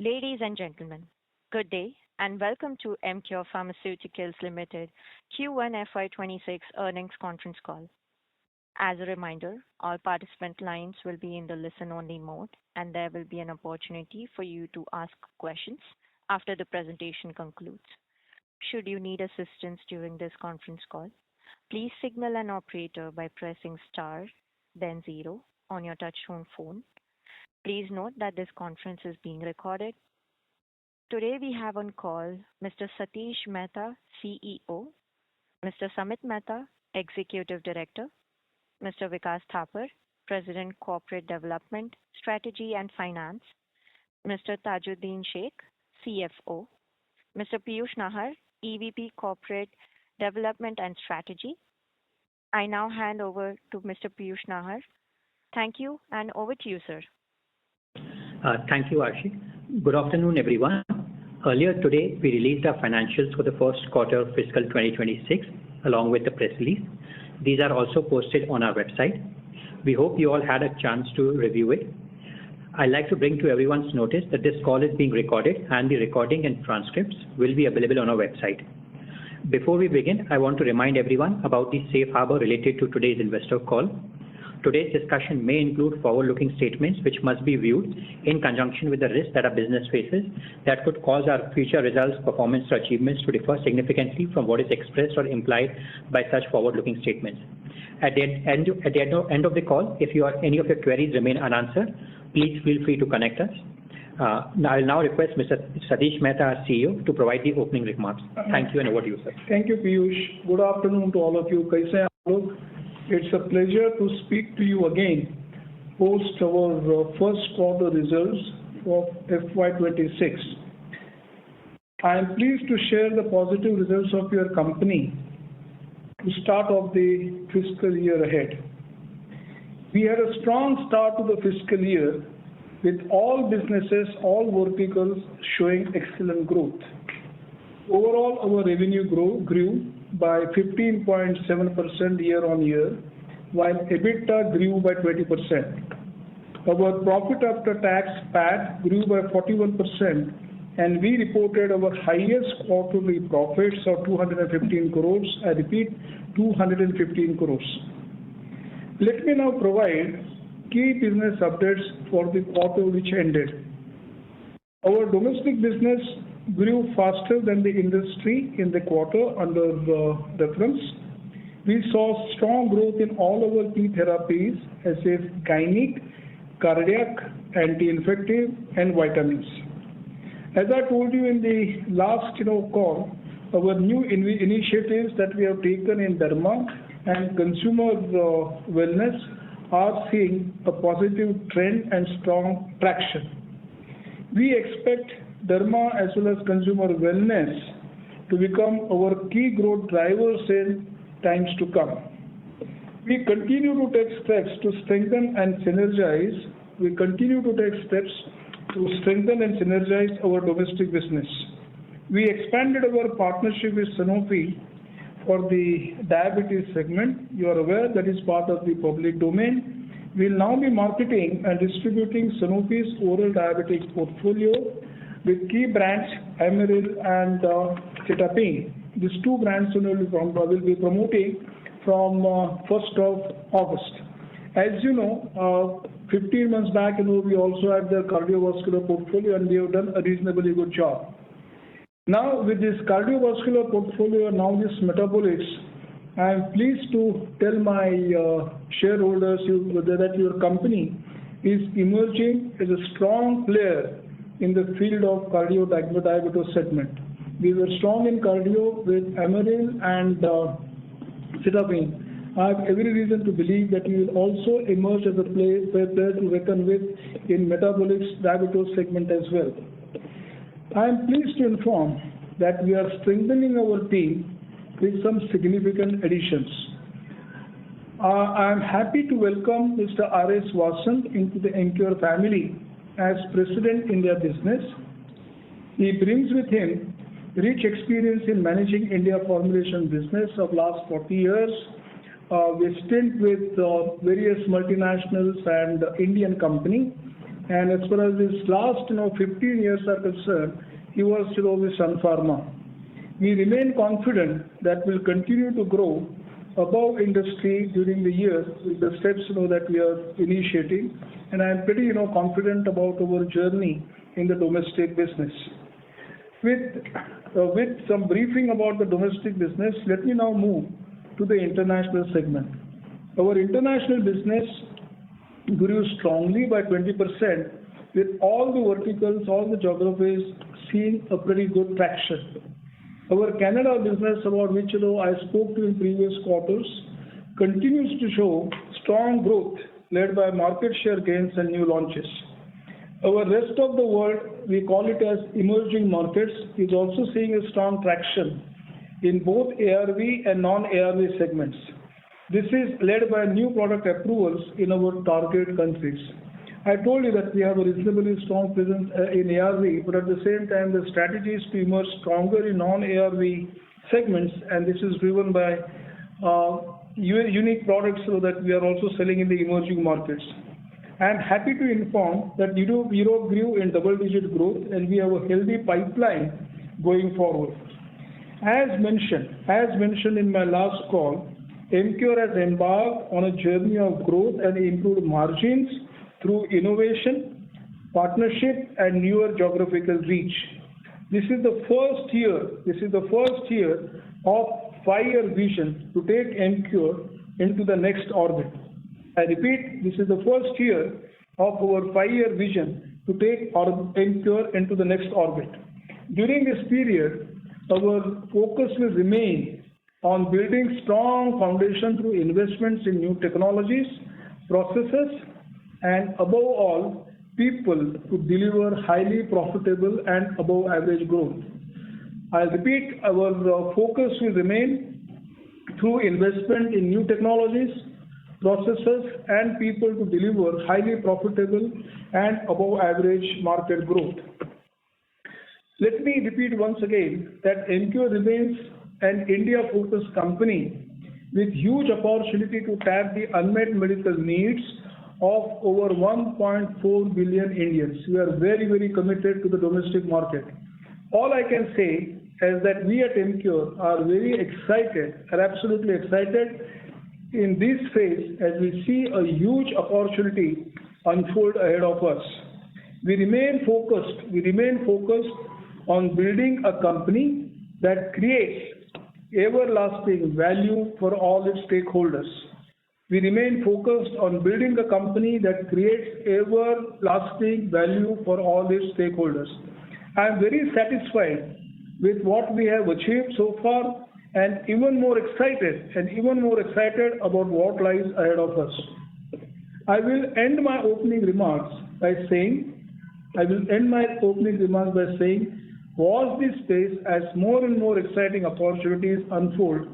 Ladies and gentlemen, good day and welcome to Emcure Pharmaceuticals Limited Q1FY26 earnings conference call. As a reminder, all participant lines will be in the listen-only mode, and there will be an opportunity for you to ask questions after the presentation concludes. Should you need assistance during this conference call, please signal an operator by pressing star, then zero on your touchtone phone. Please note that this conference is being recorded. Today we have on call Mr. Satish Mehta, CEO, Mr. Samit Mehta, Executive Director, Mr. Vikas Thapar, President Corporate Development, Strategy and Finance, Mr. Tajuddin Sheikh, CFO, Mr. Piyush Nahar, EVP Corporate Development and Strategy. I now hand over to Mr. Piyush Nahar. Thank you, and over to you, sir. Thank you, Arshi. Good afternoon, everyone. Earlier today, we released our financials for the first quarter of fiscal 2026 along with the press release. These are also posted on our website. We hope you all had a chance to review it. I'd like to bring to everyone's notice that this call is being recorded and the recording and transcripts will be available on our website. Before we begin, I want to remind everyone about the safe harbor related to today's investor call. Today's discussion may include forward-looking statements which must be viewed in conjunction with the risks that our business faces that could cause our future results, performance, or achievements to differ significantly from what is expressed or implied by such forward-looking statements. At the end of the call, if any of your queries remain unanswered, please feel free to connect us. I'll now request Mr. Satish Mehta, our CEO, to provide the opening remarks. Thank you, and over to you, sir. Thank you, Piyush. Good afternoon to all of you. Kaise aap log? It's a pleasure to speak to you again post our first quarter results of FY26. I am pleased to share the positive results of your company to start off the fiscal year ahead. We had a strong start to the fiscal year with all businesses, all verticals showing excellent growth. Overall, our revenue grew by 15.7% year on year, while EBITDA grew by 20%. Our profit after tax PAT grew by 41%, and we reported our highest quarterly profits of 215 crores. I repeat, 215 crores. Let me now provide key business updates for the quarter which ended. Our domestic business grew faster than the industry in the quarter under reference. We saw strong growth in all our key therapies as if gynec, cardiac, anti-infective, and vitamins. As I told you in the last call, our new initiatives that we have taken in derma and consumer wellness are seeing a positive trend and strong traction. We expect derma as well as consumer wellness to become our key growth drivers in times to come. We continue to take steps to strengthen and synergize. Our domestic business. We expanded our partnership with Sanofi for the diabetes segment. You are aware that is part of the public domain. We will now be marketing and distributing Sanofi's oral diabetic portfolio with key brands Emeril and Cetapin. These two brands will be promoting from 1st of August. As you know, 15 months back, we also had the cardiovascular portfolio, and we have done a reasonably good job. Now, with this cardiovascular portfolio, now this metabolics, I am pleased to tell my shareholders that your company is emerging as a strong player in the field of cardio-diabetes segment. We were strong in cardio with Emeril and Cetapin. I have every reason to believe that we will also emerge as a player to reckon with in metabolics diabetes segment as well. I am pleased to inform that we are strengthening our team with some significant additions. I am happy to welcome Mr. R.S. Vasan into the Emcure family as President India Business. He brings with him rich experience in managing India formulation business of last 40 years, with stint with various multinationals and Indian company. And as far as his last 15 years are concerned, he was with Sun Pharma. We remain confident that we'll continue to grow above industry during the year with the steps that we are initiating, and I'm pretty confident about our journey in the domestic business. With some briefing about the domestic business, let me now move to the international segment. Our international business grew strongly by 20%, with all the verticals, all the geographies seeing a pretty good traction. Our Canada business, about which I spoke to in previous quarters, continues to show strong growth led by market share gains and new launches. Our rest of the world, we call it as emerging markets, is also seeing a strong traction in both ARV and non-ARV segments. This is led by new product approvals in our target countries. I told you that we have a reasonably strong presence in ARV, but at the same time, the strategy is to emerge stronger in non-ARV segments, and this is driven by unique products so that we are also selling in the emerging markets. I am happy to inform that Europe grew in double-digit growth, and we have a healthy pipeline going forward. As mentioned in my last call, Emcure has embarked on a journey of growth and improved margins through innovation, partnership, and newer geographical reach. This is the first year of 5-year vision to take Emcure into the next orbit. I repeat, this is the first year of our 5-year vision to take Emcure into the next orbit. During this period, our focus will remain on building strong foundation through investments in new technologies, processes, and above all, people to deliver highly profitable and above average growth. I'll repeat, our focus will remain through investment in new technologies, processes, and people to deliver highly profitable and above average market growth. Let me repeat once again that Emcure remains an India-focused company with huge opportunity to tap the unmet medical needs of over 1.4 billion Indians. We are very, very committed to the domestic market. All I can say is that we at Emcure are very excited, are absolutely excited in this phase as we see a huge opportunity unfold ahead of us. We remain focused on building a company that creates everlasting value for all its stakeholders. We remain focused on building a company that creates everlasting value for all its stakeholders. I am very satisfied with what we have achieved so far, and even more excited about what lies ahead of us. I will end my opening remarks by saying, watch this space as more and more exciting opportunities unfold,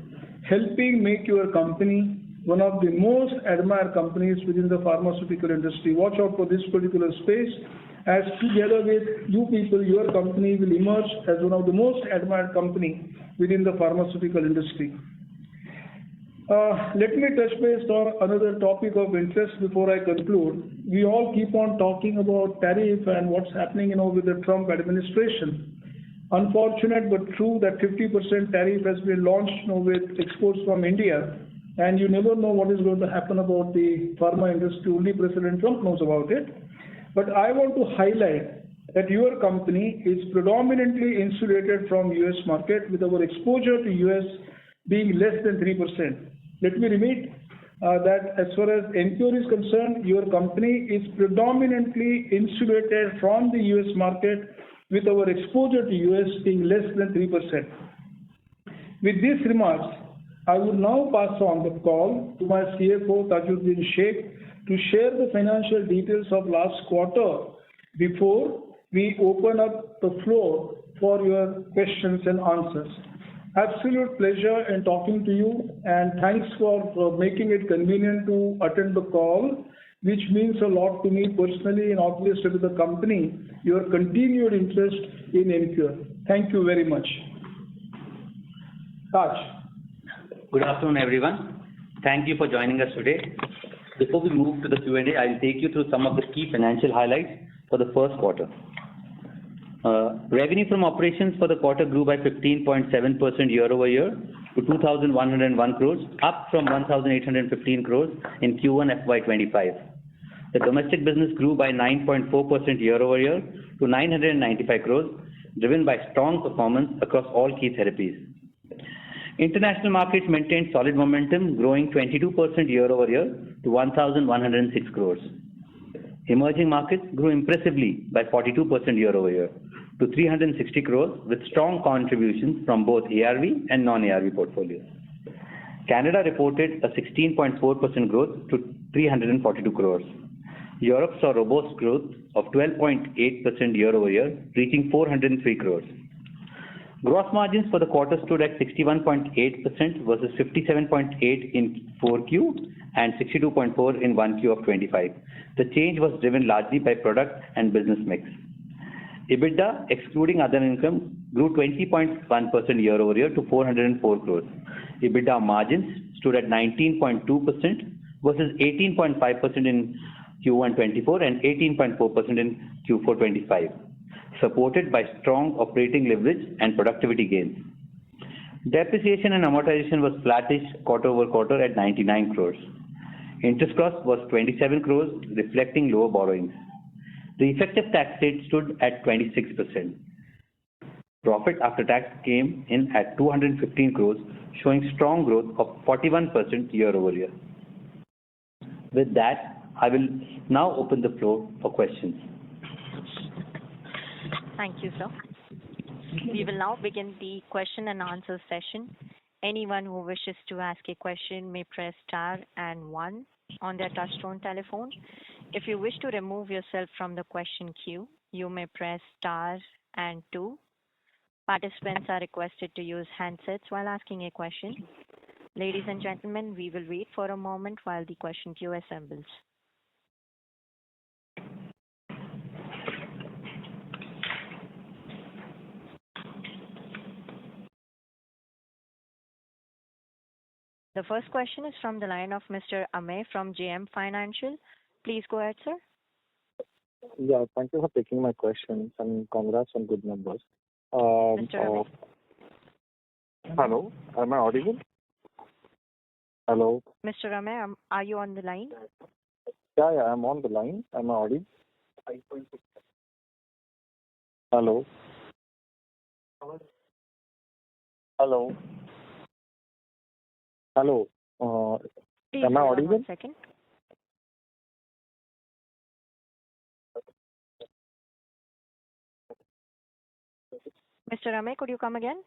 helping make your company one of the most admired companies within the pharmaceutical industry. Watch out for this particular space, as together with you people, your company will emerge as one of the most admired company within the pharmaceutical industry. Let me touch base on another topic of interest before I conclude. We all keep on talking about tariff and what's happening with the Trump administration. Unfortunate but true that 50% tariff has been launched with exports from India, and you never know what is going to happen about the pharma industry. Only President Trump knows about it. But I want to highlight that your company is predominantly insulated from US market, with our exposure to US being less than 3%. Let me repeat that as far as Emcure is concerned, your company is predominantly insulated from the US market, with our exposure to US being less than 3%. With these remarks, I would now pass on the call to my CFO, Tajuddin Sheikh, to share the financial details of last quarter before we open up the floor for your questions and answers. Absolute pleasure in talking to you, and thanks for making it convenient to attend the call, which means a lot to me personally and obviously to the company, your continued interest in Emcure. Thank you very much. Taj. Good afternoon, everyone. Thank you for joining us today. Before we move to the Q&A, I'll take you through some of the key financial highlights for the first quarter. Revenue from operations for the quarter grew by 15.7% year-over-year to 2,101 crores, up from 1,815 crores in Q1 FY25. The domestic business grew by 9.4% year-over-year to 995 crores, driven by strong performance across all key therapies. International markets maintained solid momentum, growing 22% year-over-year to 1,106 crores. Emerging markets grew impressively by 42% year-over-year to 360 crores, with strong contributions from both ARV and non-ARV portfolios. Canada reported a 16.4% growth to 342 crores. Europe saw robust growth of 12.8% year-over-year, reaching 403 crores. Gross margins for the quarter stood at 61.8% versus 57.8% in 4Q and 62.4% in 1Q of 25. The change was driven largely by product and business mix. EBITDA, excluding other income, grew 20.1% year-over-year to 404 crores. EBITDA margins stood at 19.2% versus 18.5% in Q1 24 and 18.4% in Q4 25, supported by strong operating leverage and productivity gains. Depreciation and amortization was flattish quarter-over-quarter at 99 crores. Interest cost was 27 crores, reflecting lower borrowings. The effective tax rate stood at 26%. Profit after tax came in at 215 crores, showing strong growth of 41% year-over-year. With that, I will now open the floor for questions. Thank you, sir. We will now begin the question and answer session. Anyone who wishes to ask a question may press star and one on their touchtone telephone. If you wish to remove yourself from the question queue, you may press star and two. Participants are requested to use handsets while asking a question. Ladies and gentlemen, we will wait for a moment while the question queue assembles. The first question is from the line of Mr. Amey from JM Financial. Please go ahead, sir. Yeah, thank you for taking my questions and congrats on good numbers. Mr. Amey. Hello, am I audible? Hello. Mr. Amey, are you on the line? Yeah, I'm on the line. Am I audible? Hello. Hello. Hello. Please am I hold on audible? 1 second. Mr. Amey, could you come again?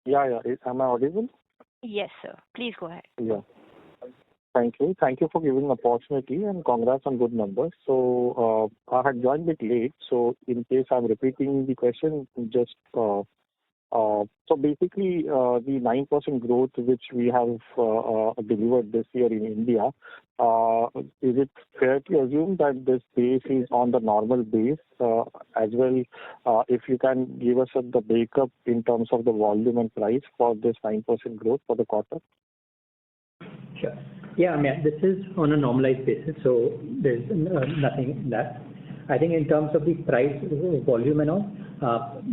Yeah. Am I audible? Yes, sir. Please go ahead. Yeah. Thank you. Thank you for giving the opportunity and congrats on good numbers. So I had joined a bit late, so in case I'm repeating the question, just so basically the 9% growth which we have delivered this year in India, is it fair to assume that this base is on the normal base as well? If you can give us the breakup in terms of the volume and price for this 9% growth for the quarter? Sure. Yeah, I mean, this is on a normalized basis, so there's nothing in that. I think in terms of the price, volume and all,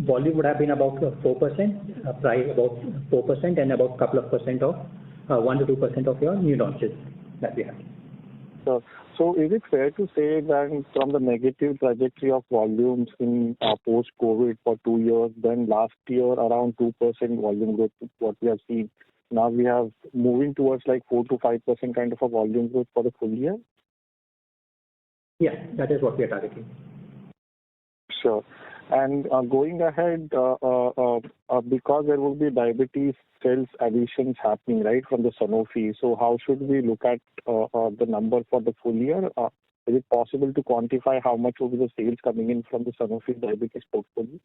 volume would have been about 4%, price about 4%, and about a couple of percent of 1 to 2% of your new launches that we have. So is it fair to say that from the negative trajectory of volumes in post-COVID for 2 years, then last year around 2% volume growth, what we have seen, now we have moving towards like 4 to 5% kind of a volume growth for the full year? Yeah, that is what we are targeting. Sure. And going ahead, because there will be diabetes sales additions happening, right, from the Sanofi, so how should we look at the number for the full year? Is it possible to quantify how much will be the sales coming in from the Sanofi diabetes portfolio?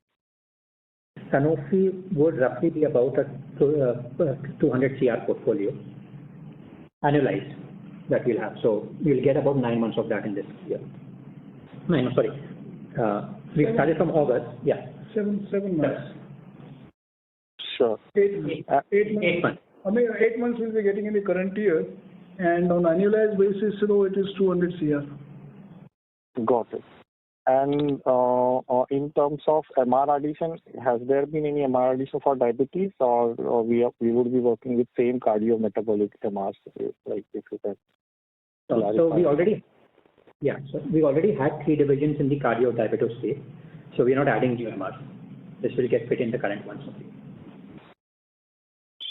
Sanofi would roughly be about a 200 CR portfolio, annualized, that we'll have. So we'll get about 9 months of that in this year. We started from August, yeah. 7 months. Sure. 8 months. I mean, 8 months we'll be getting in the current year, and on annualized basis, it is 200 CR. Got it. And in terms of MR addition, has there been any MR addition for diabetes, or we would be working with same cardiometabolic MRs, like if you can clarify? So we already had 3 divisions in the cardio diabetes space. So we're not adding new MRs. This will get fit in the current ones only.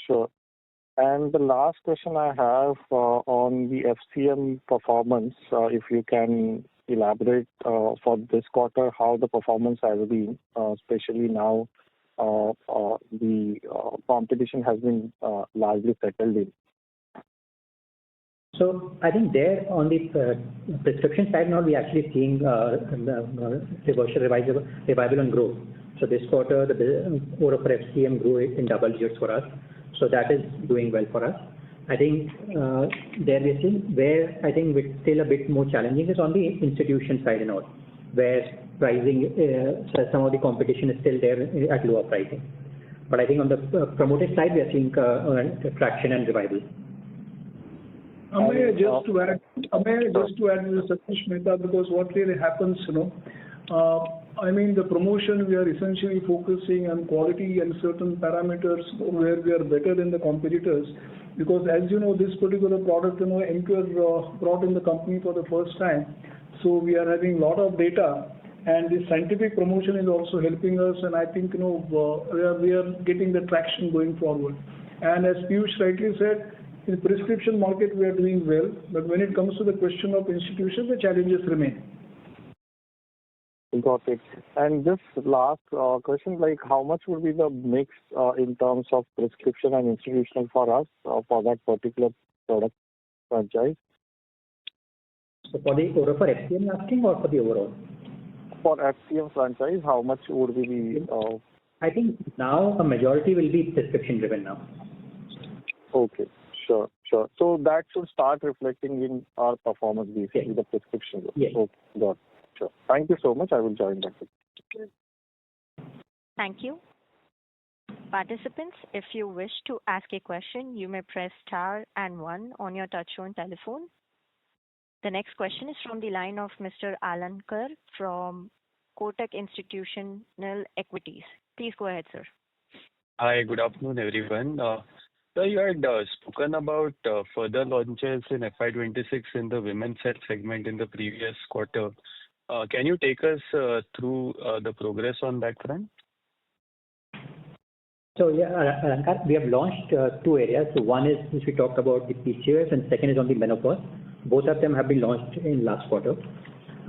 Sure. And the last question I have on the FCM performance, if you can elaborate for this quarter how the performance has been, especially now the competition has been largely settled in. So I think there on the prescription side now we are actually seeing revival and growth. So this quarter the oral for FCM grew in double digits for us. So that is doing well for us. I think there we are seeing where I think it's still a bit more challenging is on the institution side and all, where pricing, some of the competition is still there at lower pricing. But I think on the promoted side we are seeing traction and revival. May I just to add to Satish Mehta, because what really happens, I mean, the promotion, we are essentially focusing on quality and certain parameters where we are better than the competitors. Because as you know, this particular product, Emcure brought in the company for the first time. So we are having a lot of data, and the scientific promotion is also helping us. And I think, we are getting the traction going forward. And as Piyush rightly said, in the prescription market, we are doing well. But when it comes to the question of institutions, the challenges remain. Got it. And just last question, like how much would be the mix in terms of prescription and institutional for us for that particular product franchise? So for the oral for FCM asking or for the overall? For FCM franchise, how much would be the... I think now a majority will be prescription driven now. Okay, sure. So that should start reflecting in our performance basically, the prescription. Yes. Okay, got it. Sure. Thank you so much. I will join back. Thank you. Participants, if you wish to ask a question, you may press star and 1 on your touchtone telephone. The next question is from the line of Mr. Alankar from Kotak Institutional Equities. Please go ahead, sir. Hi, good afternoon, everyone. So you had spoken about further launches in FY26 in the women's health segment in the previous quarter. Can you take us through the progress on that front? So Alankar, we have launched 2 areas. So one is which we talked about the PCOS, and second is on the menopause. Both of them have been launched in last quarter.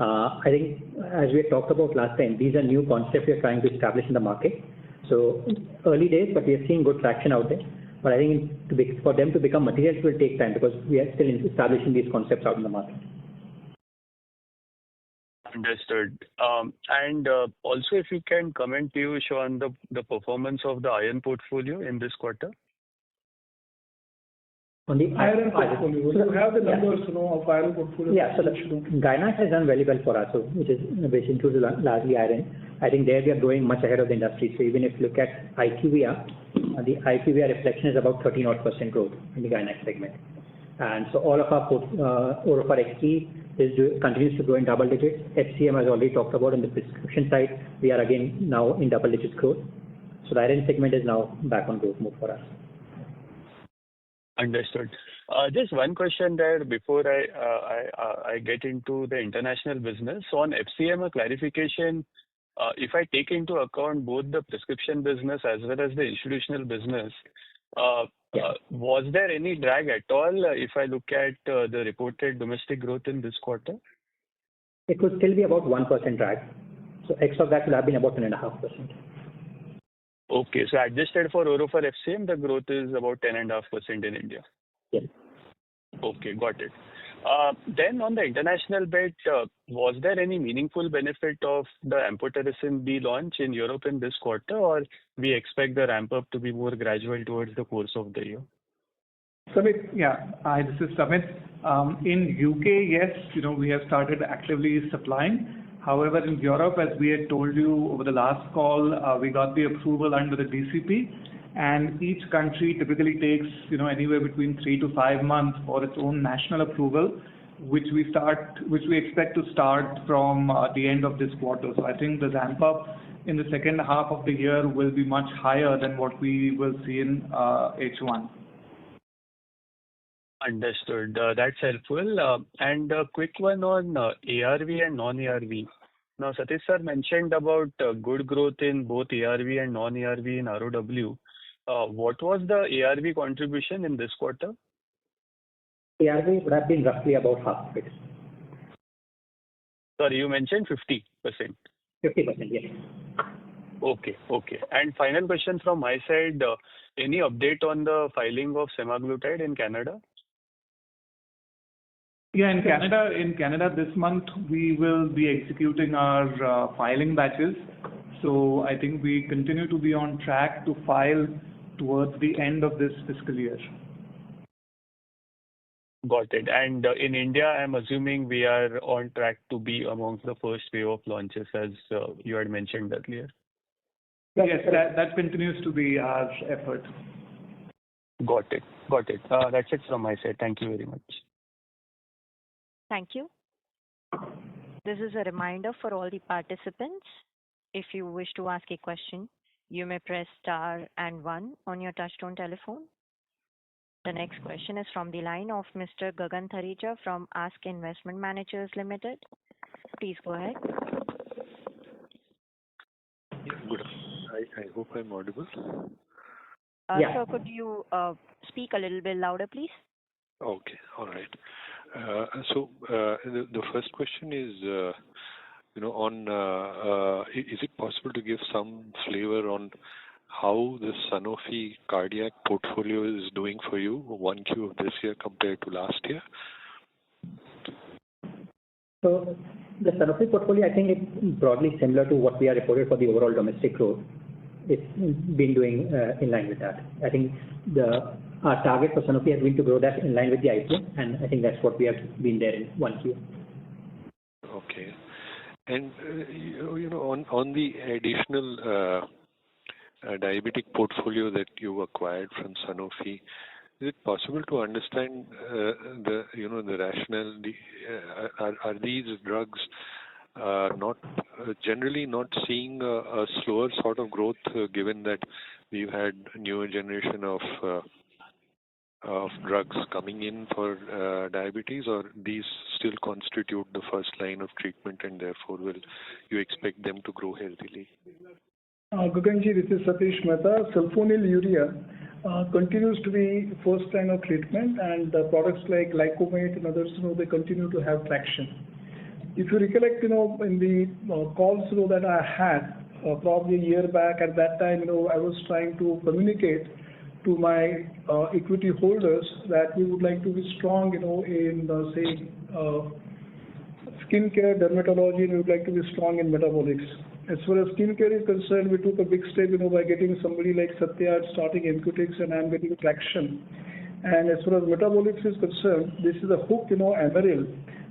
I think as we had talked about last time, these are new concepts we are trying to establish in the market. So early days, but we are seeing good traction out there. But I think for them to become materials will take time because we are still establishing these concepts out in the market. Understood. And also, if you can comment, Piyush, on the performance of the iron portfolio in this quarter. On the iron portfolio, you have the numbers of iron portfolio. Yeah, so the Gynac has done very well for us, which includes largely iron. I think there we are growing much ahead of the industry. So even if you look at IQVIA, the IQVIA reflection is about 13% growth in the Gynac segment. And so all of our oral for XT continues to grow in double digits. FCM has already talked about on the prescription side. We are again now in double digits growth. So the iron segment is now back on growth mode for us. Understood. Just one question there before I get into the international business. So on FCM, a clarification, if I take into account both the prescription business as well as the institutional business, was there any drag at all if I look at the reported domestic growth in this quarter? It would still be about 1% drag. So X of that would have been about 10.5%. Okay, so adjusted for oral for FCM, the growth is about 10.5% in India. Yes. Okay, got it. Then on the international bit, was there any meaningful benefit of the amphotericin B launch in Europe in this quarter, or we expect the ramp up to be more gradual towards the course of the year? Samit, yeah. Hi, this is Samit. In UK, yes, we have started actively supplying. However, in Europe, as we had told you over the last call, we got the approval under the DCP, and each country typically takes anywhere between 3 to 5 months for its own national approval, which we expect to start from the end of this quarter. So I think the ramp up in the second half of the year will be much higher than what we will see in H1. Understood. That's helpful. And a quick one on ARV and non-ARV. Now, Satish sir mentioned about good growth in both ARV and non-ARV in ROW. What was the ARV contribution in this quarter? ARV would have been roughly about half of it. Sorry, you mentioned 50%. 50%, yes. Okay. And final question from my side, any update on the filing of semaglutide in Canada? Yeah, in Canada this month we will be executing our filing batches. So I think we continue to be on track to file towards the end of this fiscal year. Got it. And in India, I'm assuming we are on track to be amongst the first wave of launches, as you had mentioned earlier. Yes, that continues to be our effort. Got it. That's it from my side. Thank you very much. Thank you. This is a reminder for all the participants. If you wish to ask a question, you may press star and 1 on your touchtone telephone. The next question is from the line of Mr. Gagan Thareja from Ask Investment Managers Limited. Please go ahead. Good. I hope I'm audible. Yeah. Sir, could you speak a little bit louder, please? Okay. All right. So the first question is, is it possible to give some flavor on how the Sanofi cardiac portfolio is doing for you, 1Q of this year compared to last year? So the Sanofi portfolio, I think it's broadly similar to what we are reported for the overall domestic growth. It's been doing in line with that. I think our target for Sanofi has been to grow that in line with the IPM, and I think that's what we have been there in 1Q. Okay. And, on the additional diabetic portfolio that you acquired from Sanofi, is it possible to understand the rationale? Are these drugs generally not seeing a slower sort of growth, given that we've had newer generation of drugs coming in for diabetes, or these still constitute the first line of treatment and therefore will you expect them to grow healthily? Gaganji, this is Satish Mehta. Sulfonylurea continues to be first line of treatment, and products like Lycomate and others, they continue to have traction. If you recollect, in the calls that I had probably a year back, at that time, I was trying to communicate to my equity holders that we would like to be strong, in say skincare, dermatology, and we would like to be strong in metabolics. As far as skincare is concerned, we took a big step, by getting somebody like Satya starting Emcure, and I'm getting traction. And as far as metabolics is concerned, this is a hook, Amaryl,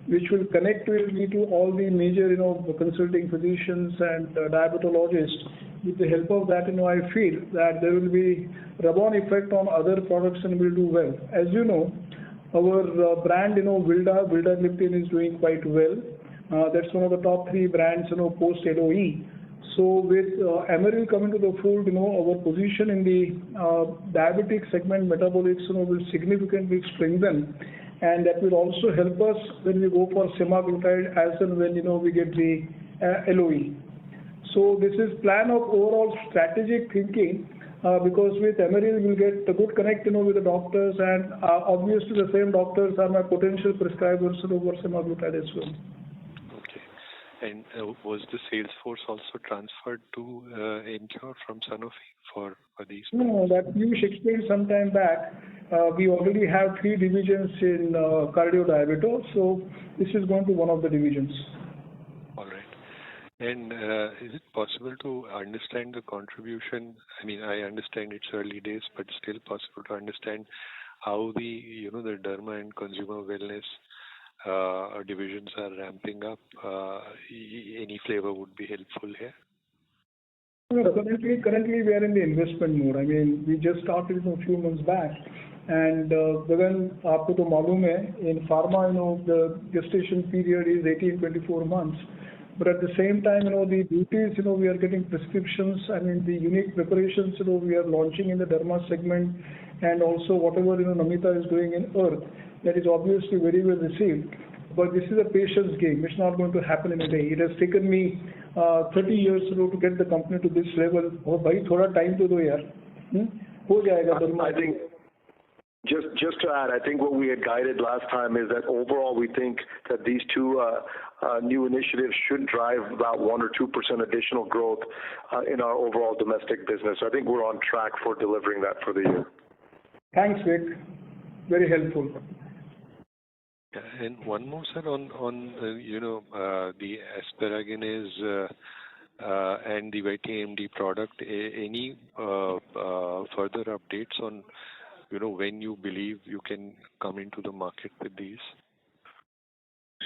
which will connect me to all the major, consulting physicians and diabetologists. With the help of that, I feel that there will be rub-on effect on other products and will do well. As you know, our brand, Vildagliptin is doing quite well. That's one of the top 3 brands, post LOE. So with Amaryl coming to the fold, our position in the diabetic segment, metabolics, will significantly strengthen, and that will also help us when we go for semaglutide as and when we get the LOE. So this is plan of overall strategic thinking, because with Amaryl we'll get a good connect, with the doctors, and obviously the same doctors are my potential prescribers over semaglutide as well. And was the sales force also transferred to Emcure from Sanofi for these? No, that Piyush explained some time back. We already have 3 divisions in cardio-diabetes, so this is going to one of the divisions. All right. And is it possible to understand the contribution? I mean, I understand it's early days, but still possible to understand how the derma and consumer wellness divisions are ramping up. Any flavor would be helpful here. Currently we are in the investment mode. I mean, we just started a few months back, And Gagan, आपको तो मालूम है, in pharma, the gestation period is 18-24 months. But at the same time, the duties, we are getting prescriptions. I mean, the unique preparations, we are launching in the derma segment, and also whatever, Namita is doing in Earth, that is obviously very well received. But this is a patience game. It's not going to happen in a day. It has taken me 30 years to get the company to this level. Oh, bhai, thoda time to do yaar. हो जाएगा derma. I think just to add, I think what we had guided last time is that overall we think that these two new initiatives should drive about 1 or 2% additional growth in our overall domestic business. So I think we're on track for delivering that for the year. Thanks, Vic. Very helpful. And one more, sir, on the asparaginase and the wet AMD product. Any further updates on when you believe you can come into the market with these?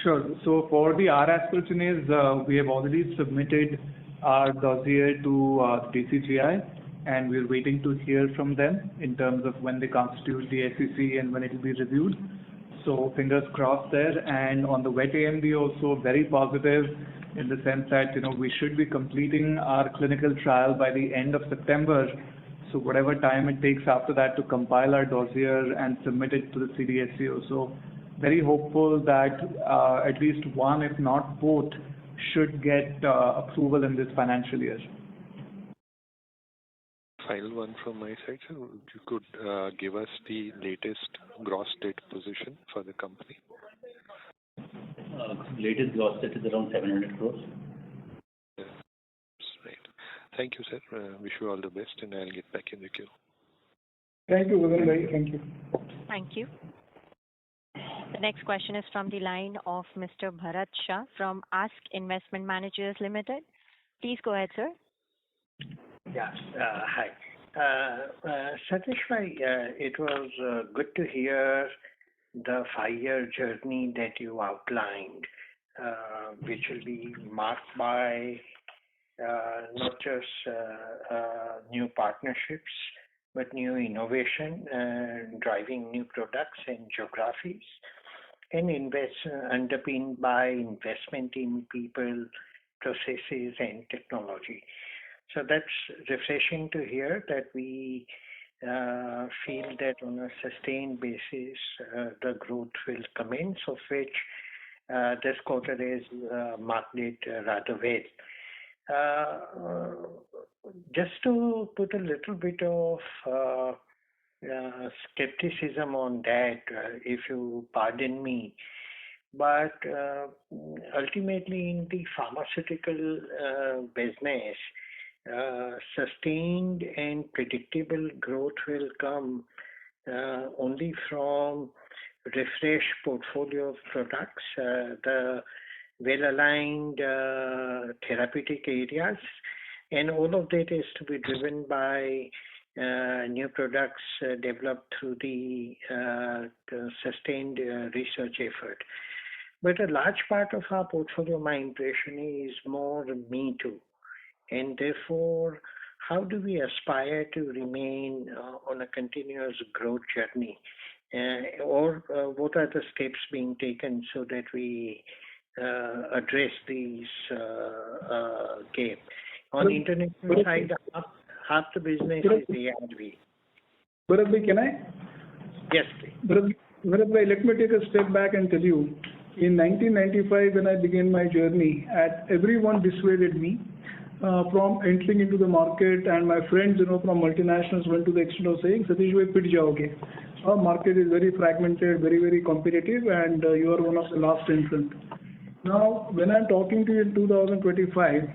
Sure. So for the R-asparaginase, we have already submitted our dossier to DCGI, and we're waiting to hear from them in terms of when they constitute the SEC and when it will be reviewed. So fingers crossed there. And on the wet AMD also very positive in the sense that we should be completing our clinical trial by the end of September. So whatever time it takes after that to compile our dossier and submit it to the CDSCO. So very hopeful that at least one, if not both, should get approval in this financial year. Final one from my side, sir. If you could give us the latest gross debt position for the company. Latest gross debt is around 700 crores. Yes. Right. Thank you, sir. Wish you all the best, and I'll get back in the queue. Thank you, Gagan bhai. Thank you. Thank you. The next question is from the line of Mr. Bharat Shah from Ask Investment Managers Limited. Please go ahead, sir. Yeah. Hi. Satish bhai, it was good to hear the 5-year journey that you outlined, which will be marked by not just new partnerships, but new innovation, driving new products and geographies, and underpinned by investment in people, processes, and technology. So that's refreshing to hear that we feel that on a sustained basis, the growth will commence, of which this quarter is marked it rather well. Just to put a little bit of skepticism on that, if you pardon me, but ultimately in the pharmaceutical business, sustained and predictable growth will come only from refreshed portfolio of products, the well-aligned therapeutic areas, and all of that is to be driven by new products developed through the sustained research effort. But a large part of our portfolio, my impression is more me too. And therefore, how do we aspire to remain on a continuous growth journey? Or what are the steps being taken so that we address these gaps? On the international side, half the business is ARV. Bharat bhai, can I? Yes, please. Bharat bhai, let me take a step back and tell you. In 1995, when I began my journey, everyone dissuaded me from entering into the market, and my friends, from multinationals went to the extent of saying, Satish bhai, pit jaoge. Our market is very fragmented, very, very competitive, and you are one of the last entrant. Now, when I'm talking to you in 2025,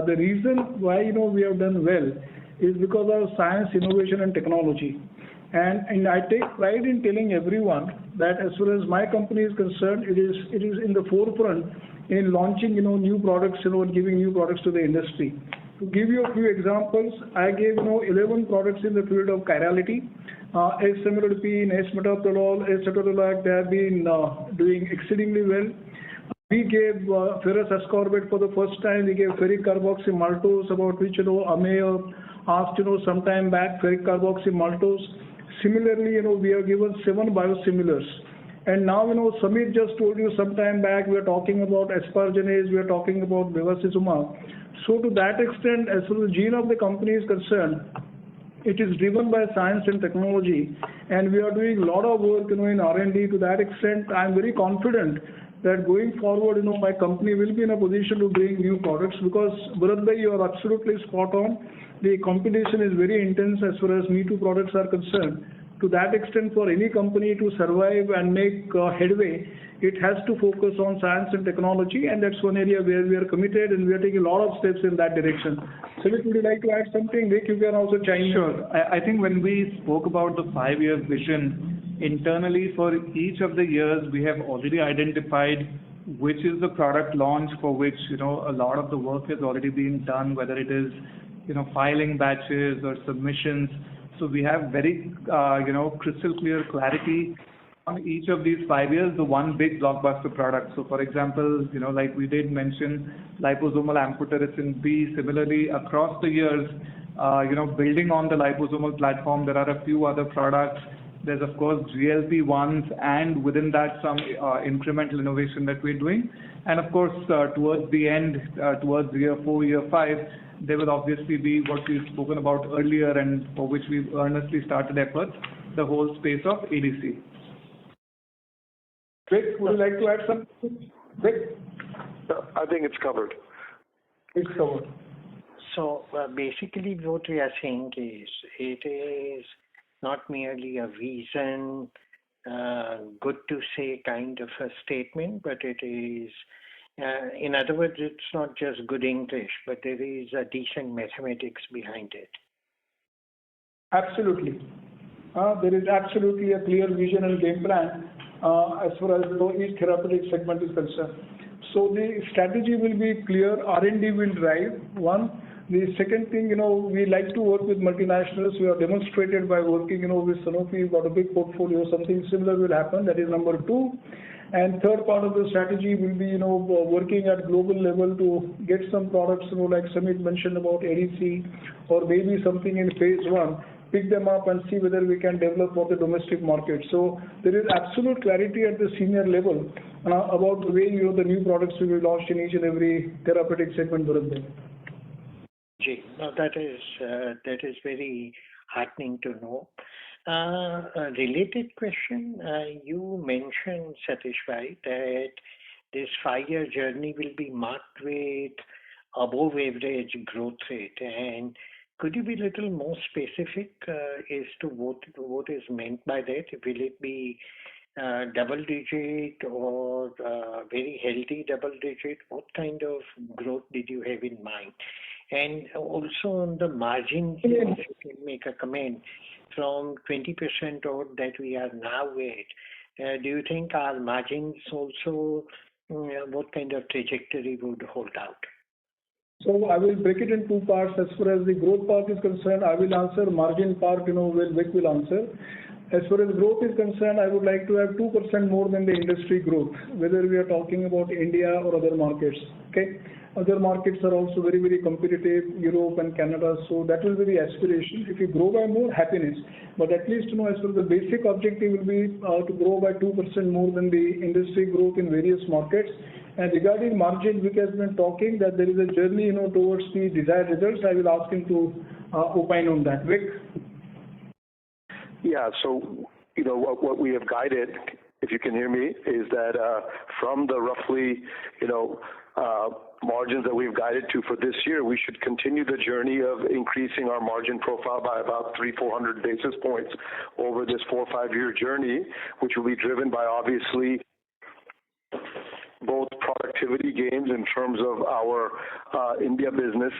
the reason why, we have done well is because of science, innovation, and technology. And I take pride in telling everyone that as far as my company is concerned, it is in the forefront in launching, new products, and giving new products to the industry. To give you a few examples, I gave, 11 products in the field of chirality, S-samidoripine, S-metoprolol, S-cetalolac. They have been doing exceedingly well. We gave ferrous ascorbate for the first time. We gave ferric carboxy maltose, about which, Amey asked, some time back, ferric carboxy maltose. Similarly, we have given 7 biosimilars. And now, Samit just told you some time back, we are talking about asparaginase, we are talking about bevacizumab. So to that extent, as far as the gene of the company is concerned, it is driven by science and technology, and we are doing a lot of work, in R&D. To that extent, I am very confident that going forward, my company will be in a position to bring new products because, Bharat bhai, you are absolutely spot on. The competition is very intense as far as Me Too products are concerned. To that extent, for any company to survive and make headway, it has to focus on science and technology, and that's one area where we are committed and we are taking a lot of steps in that direction. Sumit, would you like to add something? Rick, you can also chime in. Sure. I think when we spoke about the 5-year vision, internally for each of the years, we have already identified which is the product launch for which, a lot of the work has already been done, whether it is, filing batches or submissions. So we have very, crystal clear clarity on each of these 5 years, the one big blockbuster product. So for example, like we did mention, liposomal amphotericin B. Similarly, across the years, building on the liposomal platform, there are a few other products. There's of course GLP-1s, and within that some incremental innovation that we're doing. And of course, towards the end, towards year 4, year 5, there will obviously be what we've spoken about earlier and for which we've earnestly started efforts, the whole space of ADC. Rick, would you like to add something? Rick? I think it's covered. It's covered. So basically what we are saying is it is not merely a reason, good to say kind of a statement, but it is, in other words, it's not just good English, but there is a decent mathematics behind it. Absolutely. There is absolutely a clear vision and game plan as far as each therapeutic segment is concerned. So the strategy will be clear, R&D will drive, one. The second thing, we like to work with multinationals. We have demonstrated by working, with Sanofi, we've got a big portfolio, something similar will happen. That is number 2. And third part of the strategy will be, working at global level to get some products, like Samit mentioned about ADC or maybe something in phase 1, pick them up and see whether we can develop for the domestic market. So there is absolute clarity at the senior level about the way, the new products will be launched in each and every therapeutic segment. No, that is very heartening to know. A related question, you mentioned, Satish bhai, that this 5-year journey will be marked with above average growth rate. And could you be a little more specific as to what is meant by that? Will it be double digit or very healthy double digit? What kind of growth did you have in mind? And also on the margin, if you can make a comment, from 20% odd that we are now at, do you think our margins also, what kind of trajectory would hold out? So I will break it in 2 parts. As far as the growth part is concerned, I will answer. Margin part, Vic will answer. As far as growth is concerned, I would like to have 2% more than the industry growth, whether we are talking about India or other markets. Okay. Other markets are also very, very competitive, Europe and Canada, so that will be the aspiration. If you grow by more, happiness. But at least, as far as the basic objective will be to grow by 2% more than the industry growth in various markets. And regarding margin, Vic has been talking that there is a journey, towards the desired results. I will ask him to opine on that. Vic? Yeah, so, what we have guided, if you can hear me, is that from the roughly, margins that we've guided to for this year, we should continue the journey of increasing our margin profile by about 300-400 basis points over this 4 or 5 year journey, which will be driven by obviously both productivity gains in terms of our India business,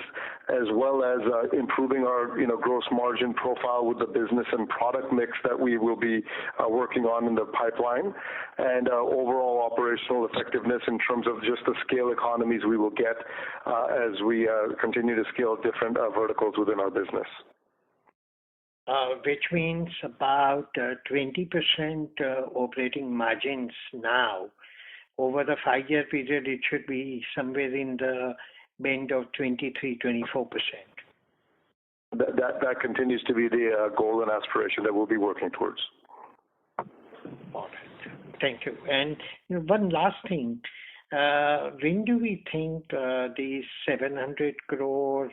as well as improving our gross margin profile with the business and product mix that we will be working on in the pipeline, and overall operational effectiveness in terms of just the scale economies we will get as we continue to scale different verticals within our business. Which means about 20% operating margins now. Over the 5-year period, it should be somewhere in the band of 23-24%. that continues to be the goal and aspiration that we'll be working towards. All right. Thank you. And one last thing. When do we think the 700 crore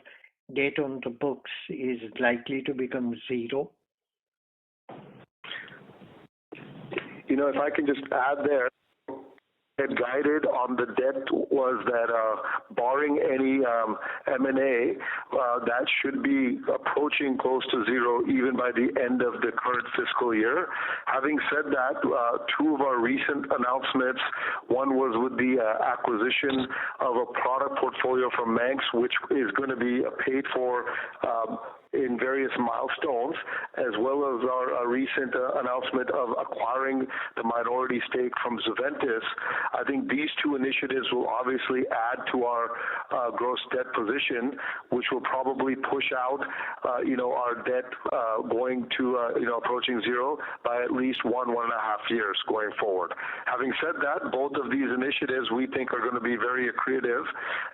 debt on the books is likely to become zero? If I can just add there, had guided on the debt was that barring any M&A, that should be approaching close to zero even by the end of the current fiscal year. Having said that, two of our recent announcements, one was with the acquisition of a product portfolio from Manx, which is going to be paid for in various milestones, as well as our recent announcement of acquiring the minority stake from Zuventus. I think these two initiatives will obviously add to our gross debt position, which will probably push out, our debt going to, approaching zero by at least 1.5 years going forward. Having said that, both of these initiatives we think are going to be very accretive,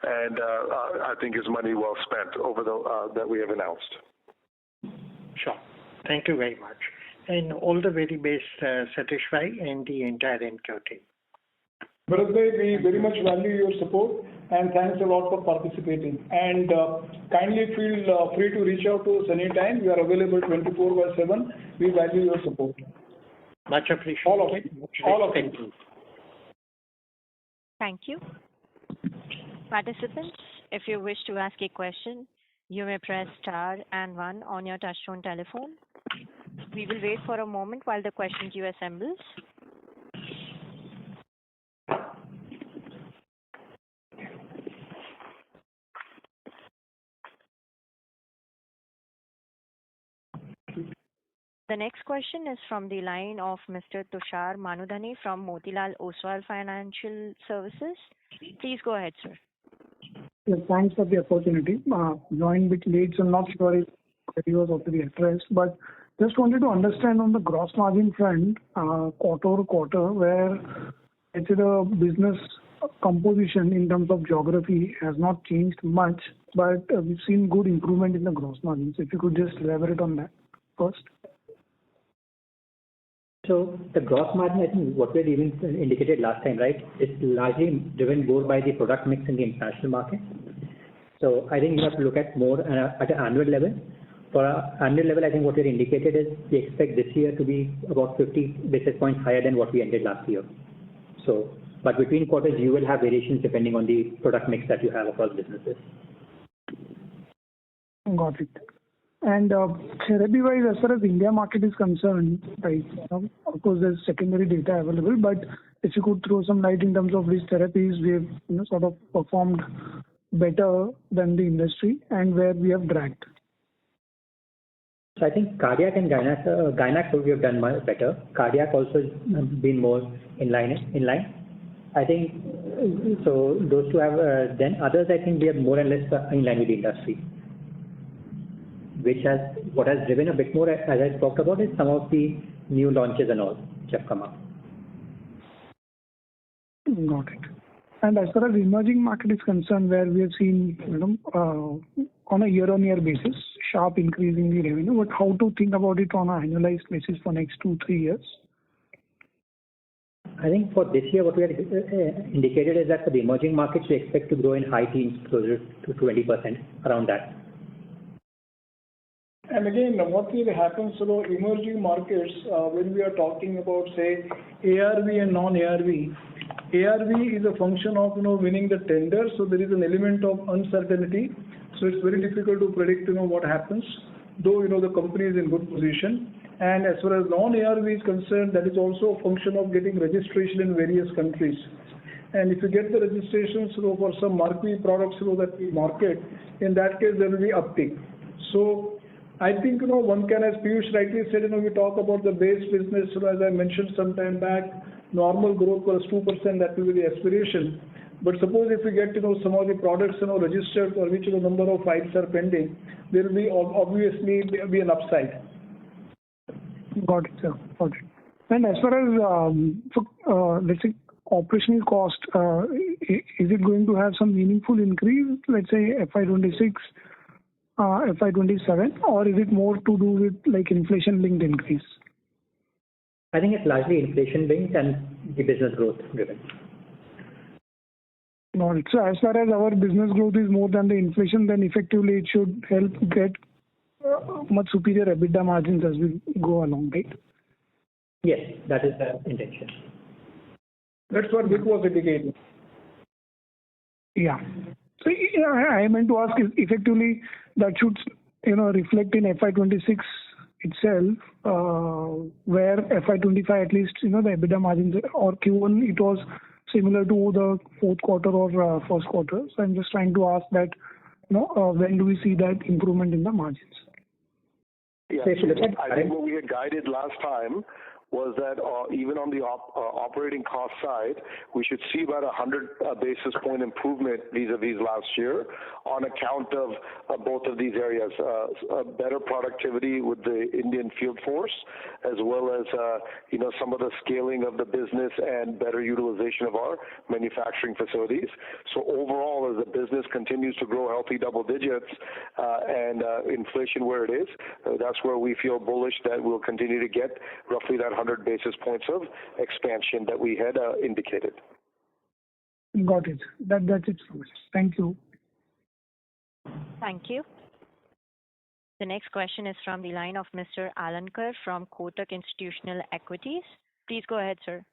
and I think is money well spent over that we have announced. Sure. Thank you very much. And all the very best, Satish Bhai and the entire Emcure team. Bharat Bhai, we very much value your support and thanks a lot for participating. And kindly feel free to reach out to us anytime. We are available 24/7. We value your support. Much appreciated. All of it. All of it. Thank you. Participants, if you wish to ask a question, you may press star and 1 on your touchtone telephone. We will wait for a moment while the question queue assembles. The next question is from the line of Mr. Tushar Manudhane from Motilal Oswal Financial Services. Please go ahead, sir. Yes, thanks for the opportunity. Joined a bit late, so I'm not sure if it was already addressed, but just wanted to understand on the gross margin front, quarter-over-quarter, where actually the business composition in terms of geography has not changed much, but we've seen good improvement in the gross margins. If you could just elaborate on that first. So the gross margin, I think what we had even indicated last time, right, is largely driven more by the product mix in the international market. So I think you have to look at more at an annual level. For our annual level, I think what we had indicated is we expect this year to be about 50 basis points higher than what we ended last year. So, but between quarters, you will have variations depending on the product mix that you have across businesses. Got it. And therapy-wise, as far as India market is concerned, right, of course, there's secondary data available, but if you could throw some light in terms of which therapies we have, sort of performed better than the industry and where we have dragged. So I think cardiac and gynac we have done much better. Cardiac also has been more in line. I think so. Those two have. Then others, I think we are more or less in line with the industry. What has driven a bit more, as I talked about, is some of the new launches and all which have come up. Got it. And as far as emerging market is concerned, where we have seen, on a year-on-year basis, sharp increase in the revenue, but how to think about it on an annualized basis for next 2-3 years? I think for this year, what we had indicated is that for the emerging markets, we expect to grow in high teens, closer to 20%, around that. And again, what really happens, emerging markets, when we are talking about, say, ARV and non-ARV, ARV is a function of, winning the tender, so there is an element of uncertainty. So it's very difficult to predict, what happens, though, the company is in good position. And as far as non-ARV is concerned, that is also a function of getting registration in various countries. And if you get the registrations, for some marquee products, that we market, in that case, there will be uptick. So I think, one can, as Piyush rightly said, we talk about the base business, as I mentioned some time back, normal growth was 2%, that will be the aspiration. But suppose if we get, some of the products, registered for which the number of files are pending, there will be obviously be an upside. Got it, sir. Got it. And as far as, let's say, operational cost, is it going to have some meaningful increase, let's say FY26? FY27, or is it more to do with like inflation-linked increase? I think it's largely inflation-linked and the business growth driven. Got it. So as far as our business growth is more than the inflation, then effectively it should help get much superior EBITDA margins as we go along, right? Yes, that is the intention. That's what Vic was indicating. Yeah. So I meant to ask is effectively that should reflect in FY26 itself, where FY25 at least the EBITDA margins or Q1 it was similar to the fourth quarter or first quarter. So I'm just trying to ask that when do we see that improvement in the margins? Yeah, so I think what we had guided last time was that even on the operating cost side, we should see about 100 basis point improvement vis-a-vis last year on account of both of these areas, better productivity with the Indian field force, as well as some of the scaling of the business and better utilization of our manufacturing facilities. So overall, as the business continues to grow healthy double digits and inflation where it is, that's where we feel bullish that we'll continue to get roughly that 100 basis points of expansion that we had indicated. Got it. That's it from us. Thank you. Thank you. The next question is from the line of Mr. Alankar from Kotak Institutional Equities. Please go ahead, sir.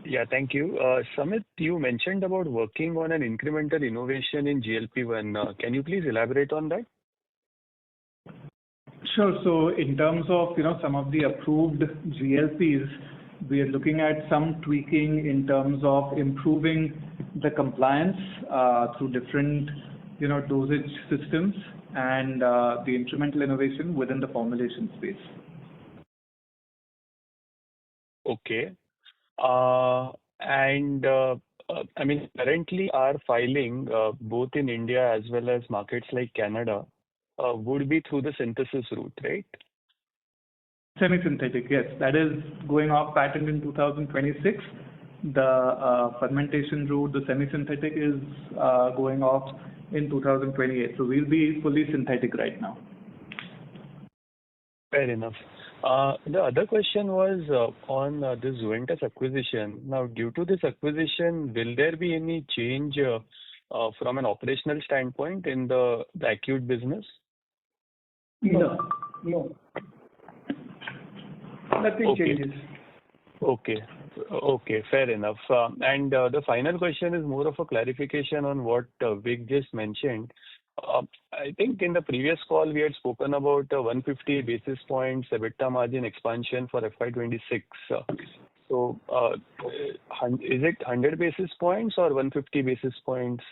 Yeah, thank you. Samit, you mentioned about working on an incremental innovation in GLP-1. Can you please elaborate on that? Sure. So in terms of some of the approved GLPs, we are looking at some tweaking in terms of improving the compliance through different dosage systems and the incremental innovation within the formulation space. Okay. I mean, currently our filing, both in India as well as markets like Canada, would be through the synthesis route, right? Semi-synthetic, yes. That is going off patent in 2026. The fermentation route, the semi-synthetic is going off in 2028. So we'll be fully synthetic right now. Fair enough. The other question was on this Zuventus acquisition. Now, due to this acquisition, will there be any change from an operational standpoint in the acute business? No. Nothing changes. Okay, fair enough. And the final question is more of a clarification on what Vic just mentioned. I think in the previous call, we had spoken about 150 basis points EBITDA margin expansion for FY26. So is it 100 basis points or 150 basis points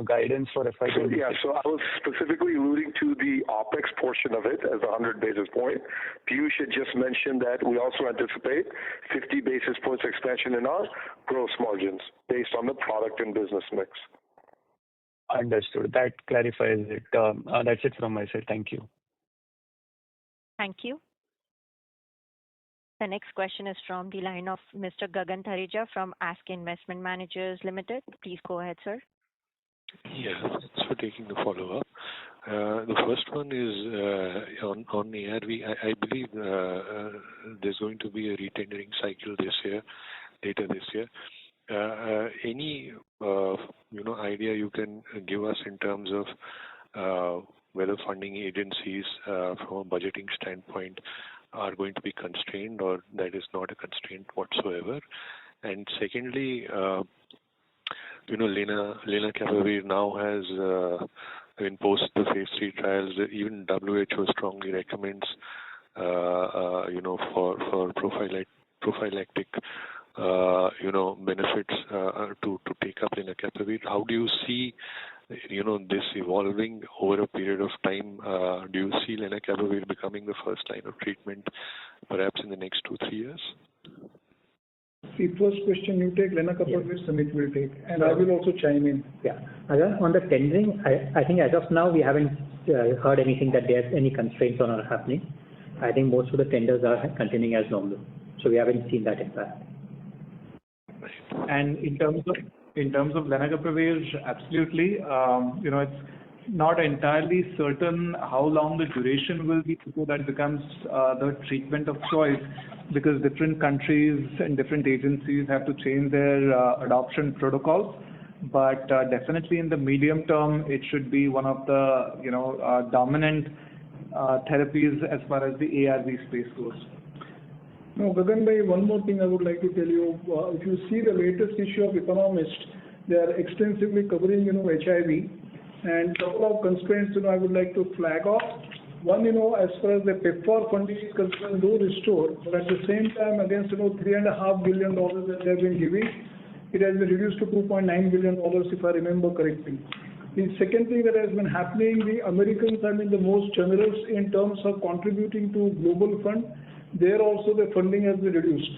guidance for FY26? Yeah, so I was specifically alluding to the OPEX portion of it as 100 basis point. Piyush had just mentioned that we also anticipate 50 basis points expansion in our gross margins based on the product and business mix. Understood. That clarifies it. That's it from my side. Thank you. Thank you. The next question is from the line of Mr. Gagan Thareja from ASK Investment Managers Limited. Please go ahead, sir. Yeah, thanks for taking the follow-up. The first one is on ARV. I believe there's going to be a retendering cycle later this year. Any idea you can give us in terms of whether funding agencies from a budgeting standpoint are going to be constrained or that is not a constraint whatsoever? And secondly, lenacapavir now has been post the phase 3 trials. Even WHO strongly recommends, for prophylactic, benefits to take up lenacapavir. How do you see, this evolving over a period of time? Do you see lenacapavir becoming the first line of treatment, perhaps in the next 2-3 years? The first question you take, lenacapavir, Samit will take, and I will also chime in. Yeah. On the tendering, I think as of now we haven't heard anything that there's any constraints on happening. I think most of the tenders are continuing as normal, so we haven't seen that impact. And in terms of lenacapavir, absolutely, not entirely certain how long the duration will be before that becomes the treatment of choice, because different countries and different agencies have to change their adoption protocols. But definitely in the medium term, it should be one of the dominant therapies as far as the ARV space goes. No, Gagan bhai, one more thing I would like to tell you. If you see the latest issue of Economist, they are extensively covering, HIV, and couple of constraints, I would like to flag off. One, as far as the PEPFAR funding is concerned, though restored, but at the same time, against, $3.5 billion that they have been giving, it has been reduced to $2.9 billion, if I remember correctly. The second thing that has been happening, the Americans have been the most generous in terms of contributing to global fund. There also the funding has been reduced.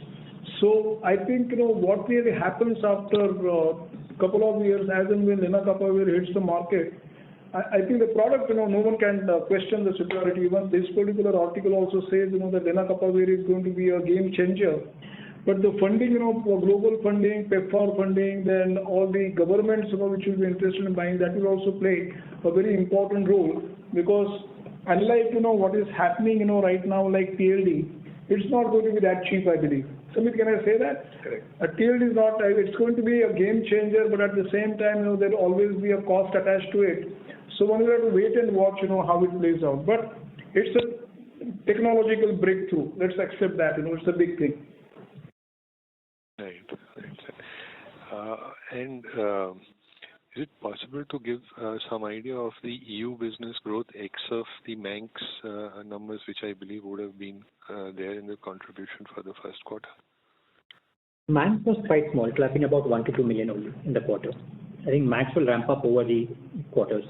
So I think, what really happens after a couple of years, as and when lenacapavir hits the market, I think the product, no one can question the superiority. Even this particular article also says, that lenacapavir is going to be a game changer. But the funding, for global funding, PEPFAR funding, then all the governments, which will be interested in buying, that will also play a very important role. Because unlike, what is happening, right now, like TLD, it's not going to be that cheap, I believe. Samit, can I say that? Correct. TLD is not, it's going to be a game changer, but at the same time, there will always be a cost attached to it. So one will have to wait and watch, how it plays out. But it's a technological breakthrough. Let's accept that, it's a big thing. Right. And is it possible to give some idea of the EU business growth ex of the Manx numbers, which I believe would have been there in the contribution for the first quarter? Manx was quite small. It will have been about 1 to 2 million only in the quarter. I think Manx will ramp up over the quarters.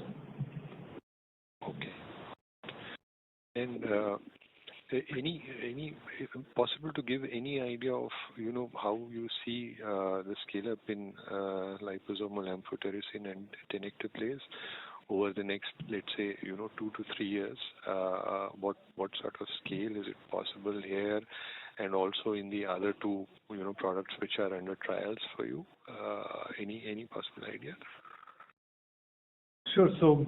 Okay. And any possible to give any idea of how you see the scale up in liposomal amphotericin and tenecteplase over the next, let's say, 2 to 3 years? What sort of scale is it possible here, and also in the other two products which are under trials for you? Any possible idea? Sure. So,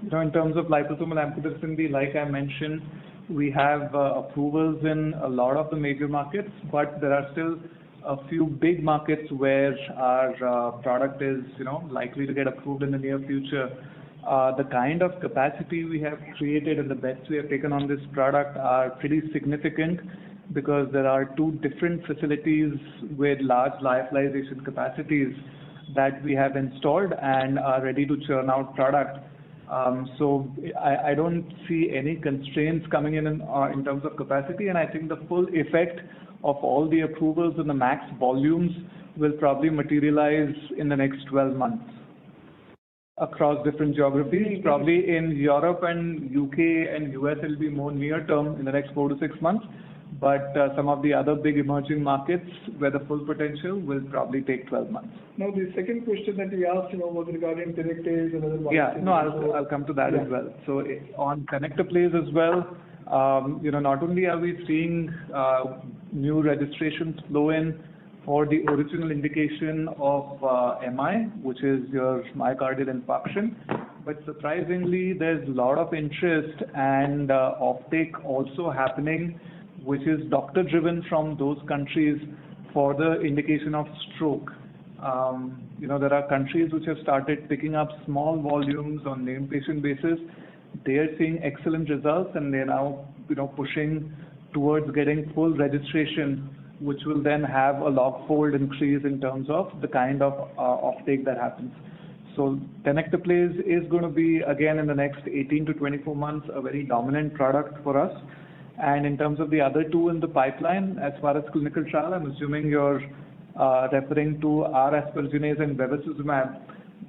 in terms of liposomal amphotericin, like I mentioned, we have approvals in a lot of the major markets, but there are still a few big markets where our product is, likely to get approved in the near future. The kind of capacity we have created and the bets we have taken on this product are pretty significant, because there are two different facilities with large lyophilization capacities that we have installed and are ready to churn out product. So I don't see any constraints coming in terms of capacity, and I think the full effect of all the approvals and the max volumes will probably materialize in the next 12 months across different geographies. Probably in Europe and UK and US it will be more near term in the next 4 to 6 months. But some of the other big emerging markets where the full potential will probably take 12 months. Now, the second question that we asked, was regarding tenecteplase and other. Yeah, no, I'll come to that as well. So on tenecteplase as well, not only are we seeing new registrations flow in for the original indication of MI, which is your myocardial infarction, but surprisingly, there's a lot of interest and offtake also happening, which is doctor-driven from those countries for the indication of stroke. There are countries which have started picking up small volumes on named patient basis. They are seeing excellent results, and they're now, pushing towards getting full registration, which will then have a log-fold increase in terms of the kind of offtake that happens. So tenecteplase is going to be, again, in the next 18 to 24 months, a very dominant product for us. And in terms of the other two in the pipeline, as far as clinical trial, I'm assuming you're referring to R aspergillase and bevacizumab.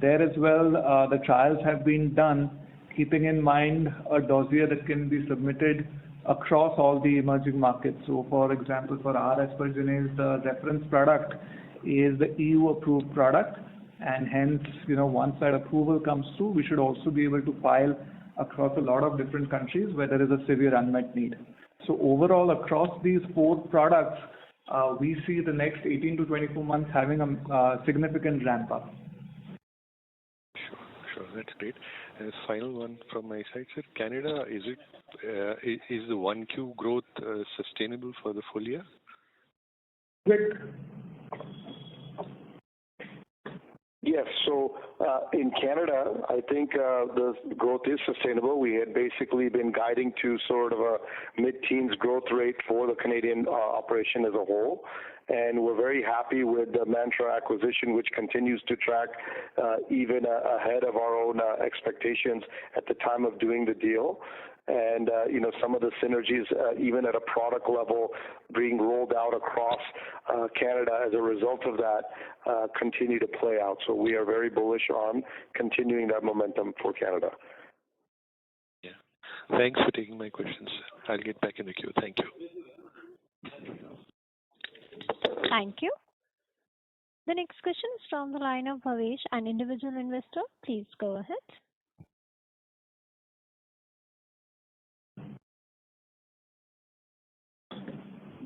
There as well, the trials have been done, keeping in mind a dossier that can be submitted across all the emerging markets. So, for example, for R aspergillase, the reference product is the EU-approved product, and hence, once that approval comes through, we should also be able to file across a lot of different countries where there is a severe unmet need. So overall, across these 4 products, we see the next 18 to 24 months having a significant ramp up. Sure. That's great. And the final one from my side, sir. Canada, is the 1Q growth sustainable for the full year? Vic? Yes. So in Canada, I think the growth is sustainable. We had basically been guiding to sort of a mid-teens growth rate for the Canadian operation as a whole. And we're very happy with the Mantra acquisition, which continues to track even ahead of our own expectations at the time of doing the deal. And, some of the synergies, even at a product level, being rolled out across Canada as a result of that, continue to play out. So we are very bullish on continuing that momentum for Canada. Yeah. Thanks for taking my questions. I'll get back in the queue. Thank you. Thank you. The next question is from the line of Bhavesh, an individual investor. Please go ahead.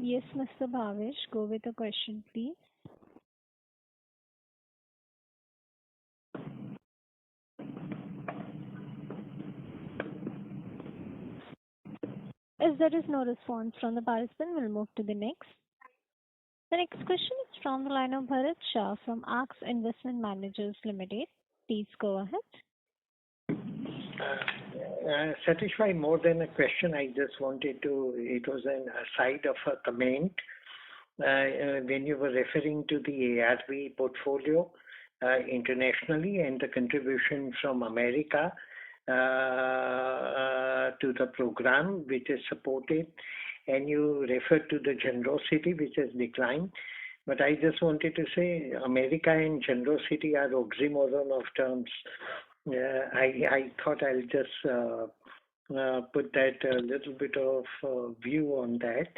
Yes, Mr. Bhavesh, go with the question, please. As there is no response from the participant, we'll move to the next. The next question is from the line of Bharat Shah from ARX Investment Managers Limited. Please go ahead. Satisfy more than a question. I just wanted to, it was an aside of a comment. When you were referring to the ARV portfolio internationally and the contribution from America to the program which is supported, and you referred to the generosity which has declined. But I just wanted to say America and generosity are oxymoron of terms. I thought I'll just put that a little bit of view on that.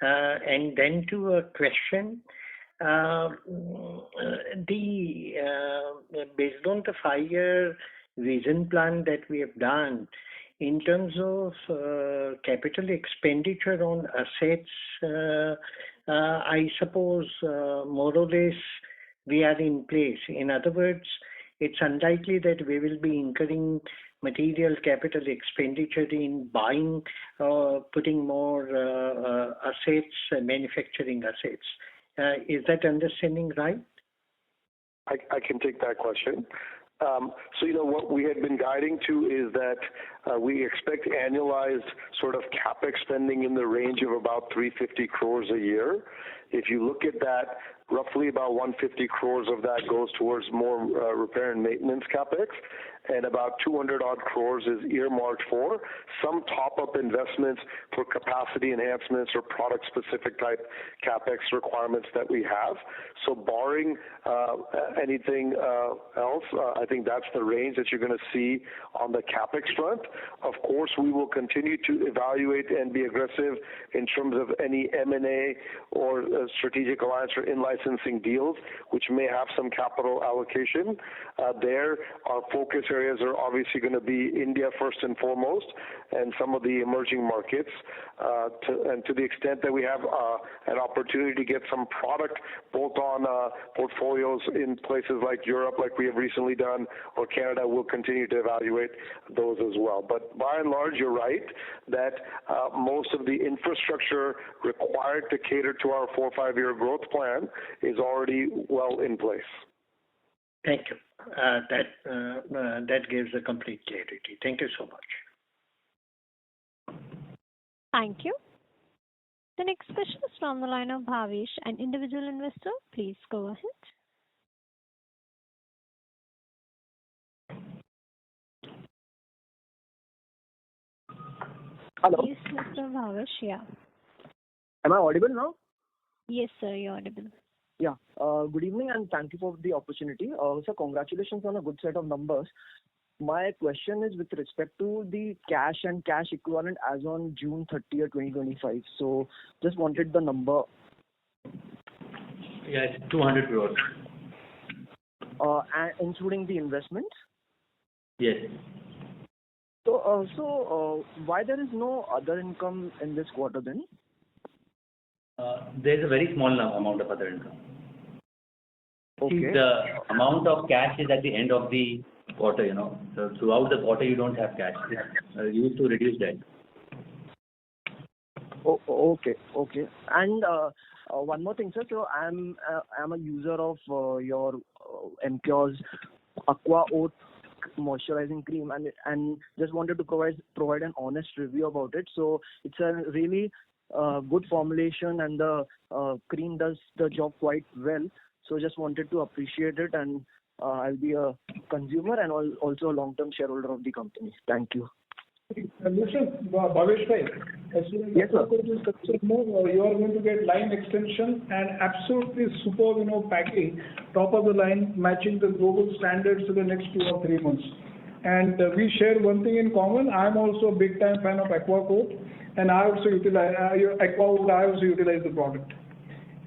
And then to a question, based on the 5-year vision plan that we have done, in terms of capital expenditure on assets, I suppose more or less we are in place. In other words, it's unlikely that we will be incurring material capital expenditure in buying or putting more assets, manufacturing assets. Is that understanding right? I can take that question. What we had been guiding to is that we expect annualized sort of capex spending in the range of about 350 crores a year. If you look at that, roughly about 150 crores of that goes towards more repair and maintenance capex, and about 200 odd crores is earmarked for some top-up investments for capacity enhancements or product-specific type capex requirements that we have. So barring anything else, I think that's the range that you're going to see on the capex front. Of course, we will continue to evaluate and be aggressive in terms of any M&A or strategic alliance or in-licensing deals, which may have some capital allocation. There, our focus areas are obviously going to be India first and foremost, and some of the emerging markets. And to the extent that we have an opportunity to get some product bolt-on portfolios in places like Europe, like we have recently done, or Canada, we'll continue to evaluate those as well. But by and large, you're right that most of the infrastructure required to cater to our 4 or 5 year growth plan is already well in place. Thank you. That gives a complete clarity. Thank you so much. Thank you. The next question is from the line of Bhavesh, an individual investor. Please go ahead. Hello. Yes, Mr. Bhavesh, yeah. Am I audible now? Yes, sir, you're audible. Yeah. Good evening and thank you for the opportunity. Sir, congratulations on a good set of numbers. My question is with respect to the cash and cash equivalent as on June 30th, 2025. So just wanted the number. Yeah, it's 200 crores. And including the investment? Yes. So why there is no other income in this quarter then? There's a very small amount of other income. Okay. See, the amount of cash is at the end of the quarter, So throughout the quarter, you don't have cash. It's used to reduce debt. Okay. And one more thing, sir. So I'm a user of your Emcure's Aqua Oat moisturizing cream, and just wanted to provide an honest review about it. So it's a really good formulation, and the cream does the job quite well. So just wanted to appreciate it, and I'll be a consumer and also a long-term shareholder of the company. Thank you. Listen, Bhavesh bhai, as soon as yes, sir. You are going to get line extension and absolutely superb, packing, top of the line, matching the global standards for the next 2 or 3 months. And we share one thing in common. I'm also a big time fan of Aqua Coat, and I also utilize the product.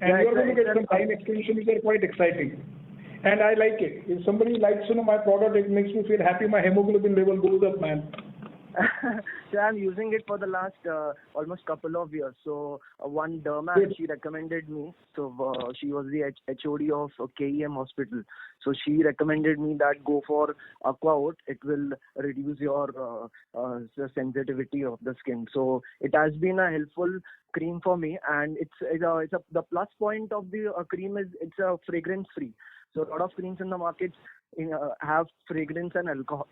And you're going to get some line extension which are quite exciting. And I like it. If somebody likes my product, it makes me feel happy. My hemoglobin level goes up, man. So I'm using it for the last almost couple of years. So one derma, she recommended me. So she was the HOD of KEM Hospital. So she recommended me that go for Aqua Oat. It will reduce your the sensitivity of the skin. So it has been a helpful cream for me, and the plus point of the cream is it's a fragrance free. So a lot of creams in the market have fragrance and alcohol.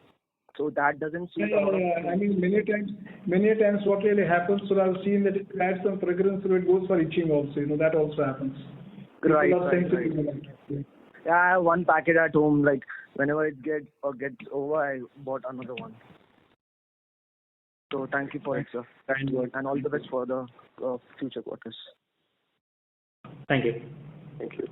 So that doesn't suit. I mean, many times what really happens, so I've seen that it adds some fragrance, so it goes for itching also. That also happens. Right. Yeah, I have one packet at home. Like whenever it gets over, I bought another one. So thank you for it, sir. Thank you, and all the best for the future quarters. Thank you. Thank you.